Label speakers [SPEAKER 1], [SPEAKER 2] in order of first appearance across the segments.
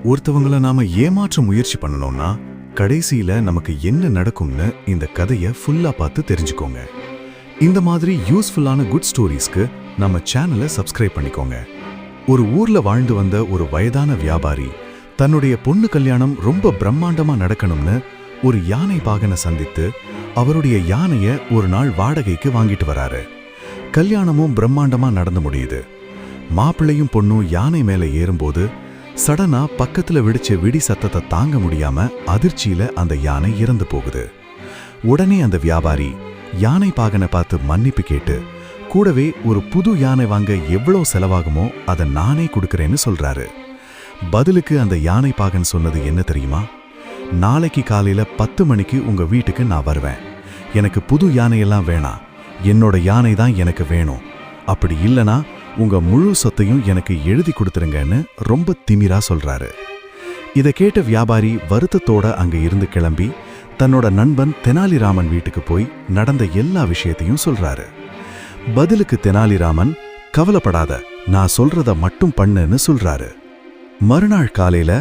[SPEAKER 1] ஒருத்தவங்கள நாம ஏமாற்ற முயற்சி பண்ணணும்னா கடைசியில நமக்கு என்ன நடக்கும்னு இந்த கதையை ஃபுல்லா பார்த்து தெரிஞ்சுக்கோங்க. இந்த மாதிரி யூஸ்ஃபுல்லான குட் ஸ்டோரிஸ்க்கு நம்ம சேனலை சப்ஸ்கிரைப் பண்ணிக்கோங்க. ஒரு ஊர்ல வாழ்ந்து வந்த ஒரு வயதான வியாபாரி தன்னுடைய பொண்ணு கல்யாணம் ரொம்ப பிரம்மாண்டமா நடக்கணும்னு ஒரு யானை பாகனை சந்தித்து அவருடைய யானைய ஒரு நாள் வாடகைக்கு வாங்கிட்டு வராரு. கல்யாணமும் பிரம்மாண்டமா நடந்து முடியுது. மாப்பிள்ளையும் பொண்ணும் யானை மேல ஏறும்போது சடனா பக்கத்துல விடிச்ச விடி சத்தத்தை தாங்க முடியாம அதிர்ச்சியில அந்த யானை இறந்து போகுது. உடனே அந்த வியாபாரி யானை பாகனை பார்த்து மன்னிப்பு கேட்டு கூடவே ஒரு புது யானை வாங்க எவ்வளவு செலவாகுமோ அதை நானே கொடுக்கறேன்னு சொல்றாரு. பதிலுக்கு அந்த யானை பாகன் சொன்னது என்ன தெரியுமா? நாளைக்கு காலையில 10 மணிக்கு உங்க வீட்டுக்கு நான் வருவேன். எனக்கு புது யானையெல்லாம் வேணாம், என்னோட யானை தான் எனக்கு வேணும். அப்படி இல்லனா உங்க முழு சொத்தையும் எனக்கு எழுதி கொடுத்துருங்கன்னு ரொம்ப திமிரா சொல்றாரு. இதை கேட்ட வியாபாரி வருத்தத்தோட அங்க இருந்து கிளம்பி தன்னோட நண்பன் தெனாலிராமன் வீட்டுக்கு போய் நடந்த எல்லா விஷயத்தையும் சொல்றாரு. பதிலுக்கு தெனாலிராமன், கவலைப்படாத, நான் சொல்றத மட்டும் பண்ணுன்னு சொல்றாரு. மறுநாள் காலையில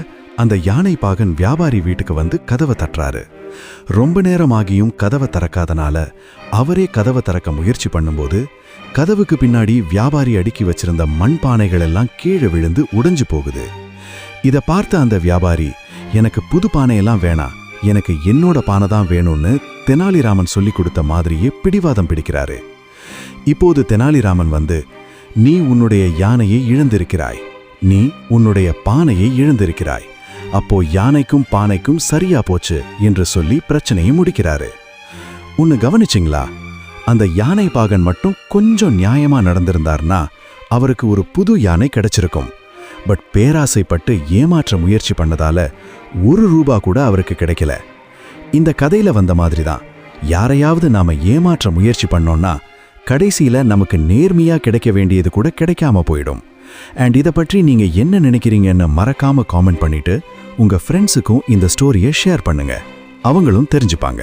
[SPEAKER 1] அந்த யானை பாகன் வியாபாரி வீட்டுக்கு வந்து கதவை தட்டுறாரு. ரொம்ப நேரமாகியும் கதவை திறக்காதனால அவரே கதவை திறக்க முயற்சி பண்ணும்போது கதவுக்கு பின்னாடி வியாபாரி அடுக்கி வச்சிருந்த மண் பானைகள் எல்லாம் கீழே விழுந்து உடைஞ்சு போகுது. இத பார்த்த அந்த வியாபாரி, எனக்கு புது பானையெல்லாம் வேணாம், எனக்கு என்னோட பானை தான் வேணும்னு தெனாலிராமன் சொல்லி கொடுத்த மாதிரியே பிடிவாதம் பிடிக்கிறாரு. இப்போது தெனாலிராமன் வந்து, நீ உன்னுடைய யானையை இழந்திருக்கிறாய், நீ உன்னுடைய பானையை இழந்திருக்கிறாய், அப்போ யானைக்கும் பானைக்கும் சரியா போச்சு என்று சொல்லி பிரச்சனையை முடிக்கிறாரு. உன்னை கவனிச்சிங்களா? அந்த யானை பாகன் மட்டும் கொஞ்சம் நியாயமா நடந்திருந்தார்னா அவருக்கு ஒரு புது யானை கிடைச்சிருக்கும். பட் பேராசைப்பட்டு ஏமாற்ற முயற்சி பண்ணதால ₹1 கூட அவருக்கு கிடைக்கல. இந்த கதையில வந்த மாதிரி தான் யாரையாவது நாம ஏமாற்ற முயற்சி பண்ணோம்னா கடைசியில நமக்கு நேர்மையா கிடைக்க வேண்டியது கூட கிடைக்காம போயிடும். அண்ட் இதை பற்றி நீங்க என்ன நினைக்கிறீங்கன்னு மறக்காம காமெண்ட் பண்ணிட்டு உங்க ஃப்ரெண்ட்ஸுக்கும் இந்த ஸ்டோரியை ஷேர் பண்ணுங்க, அவங்களும் தெரிஞ்சுப்பாங்க.